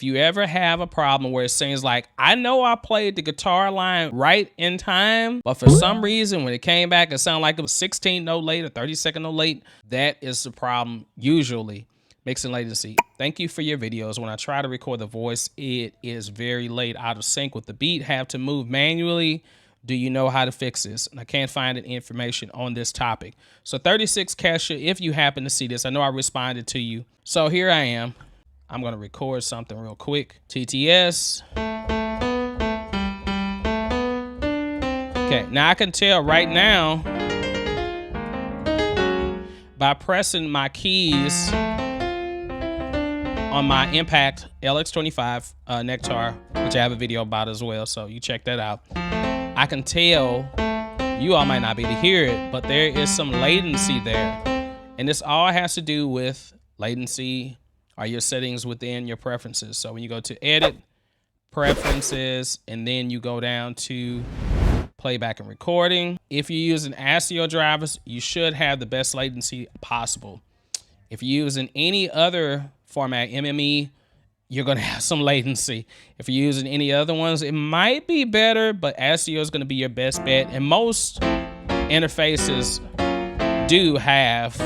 If you ever have a problem where it seems like, I know I played the guitar line right in time, but for some reason when it came back, it sounded like it was 16 note late or 30-second note late, that is the problem usually. Mixing latency. Thank you for your videos. When I try to record the voice, it is very late, out of sync with the beat, have to move manually. Do you know how to fix this? And I can't find any information on this topic. So 36 Kesha, if you happen to see this, I know I responded to you. So here I am. I'm going to record something real quick. TTS. Okay, now I can tell right now by pressing my keys on my Impact LX25 Nectar, which I have a video about as well, so you check that out. I can tell, you all might not be able to hear it, but there is some latency there. And this all has to do with latency or your settings within your preferences. So when you go to Edit, Preferences, and then you go down to Playback and Recording. If you're using ASIO drivers, you should have the best latency possible. If you're using any other format, MME, you're going to have some latency. If you're using any other ones, it might be better, but ASIO is going to be your best bet. And most interfaces do have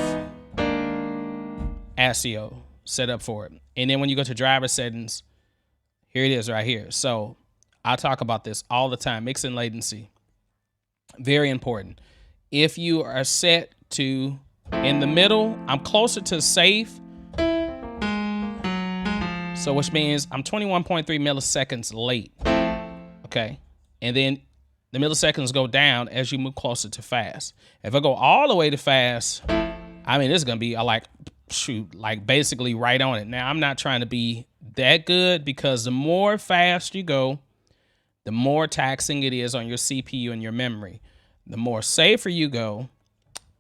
ASIO set up for it. And then when you go to driver settings, here it is right here. So I talk about this all the time. Mixing latency, very important. If you are set to in the middle, I'm closer to safe. So which means I'm 21.3 milliseconds late. Okay. And then the milliseconds go down as you move closer to fast. If I go all the way to fast, I mean, it's going to be like basically right on it. Now, I'm not trying to be that good, because the more fast you go, the more taxing it is on your CPU and your memory. The more safer you go,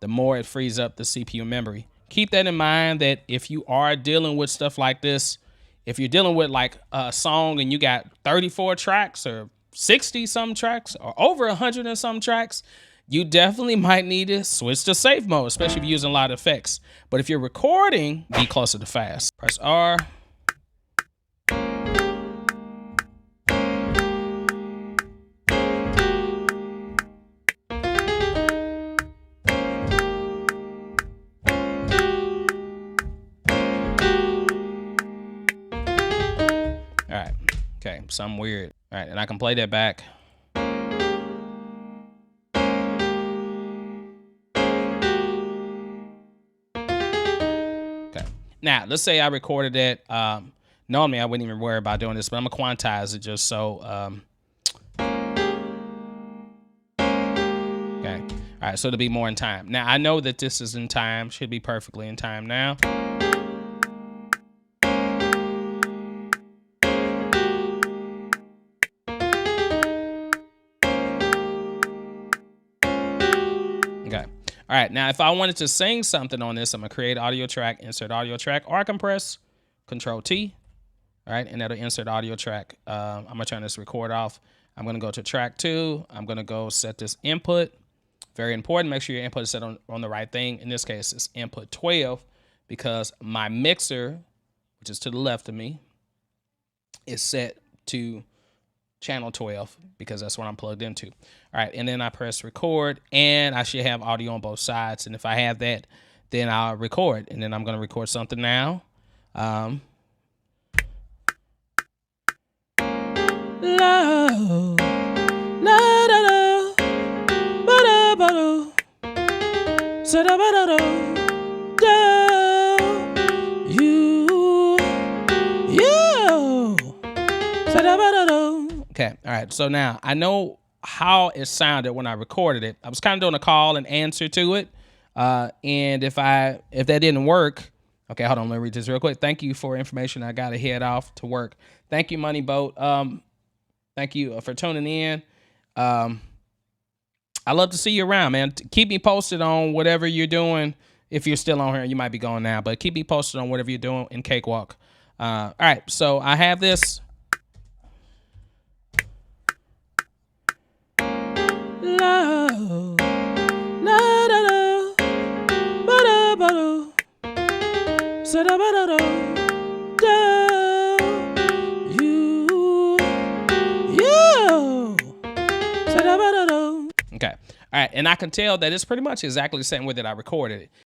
the more it frees up the CPU memory. Keep that in mind, that if you are dealing with stuff like this, if you're dealing with like a song and you got 34 tracks or 60 some tracks or over 100 and some tracks, you definitely might need to switch to safe mode, especially if you're using a lot of effects. But if you're recording, be closer to fast. Press R. All right, okay, something weird. All right, and I can play that back. Okay, now let's say I recorded it. Normally I wouldn't even worry about doing this, but I'm gonna quantize it just so. Okay, all right, so it'll be more in time. Now I know that this is in time, should be perfectly in time now. Okay. All right. Now, if I wanted to sing something on this, I'm going to create audio track, insert audio track, or I can press Control T. All right. And that'll insert audio track. I'm going to turn this record off. I'm going to go to track 2. I'm going to go set this input. Very important. Make sure your input is set on the right thing. In this case, it's input 12, because my mixer, which is to the left of me, is set to channel 12, because that's what I'm plugged into. All right, and then I press record, and I should have audio on both sides. And if I have that, then I'll record. And then I'm going to record something now. Love, la da da, ba da ba do, sa da ba da do, you, sa da ba da do. Okay, all right, so now I know how it sounded when I recorded it. I was kind of doing a call and answer to it. And if that didn't work, okay, hold on, let me read this real quick. Thank you for information. I got to head off to work. Thank you, Money Boat. Thank you for tuning in. I love to see you around, man. Keep me posted on whatever you're doing. If you're still on here, you might be going now, but keep me posted on whatever you're doing in Cakewalk. All right, so I have this. Love, la da da, ba da ba do, sa da ba da do, Okay. All right. And I can tell that it's pretty much exactly the same way that I recorded it.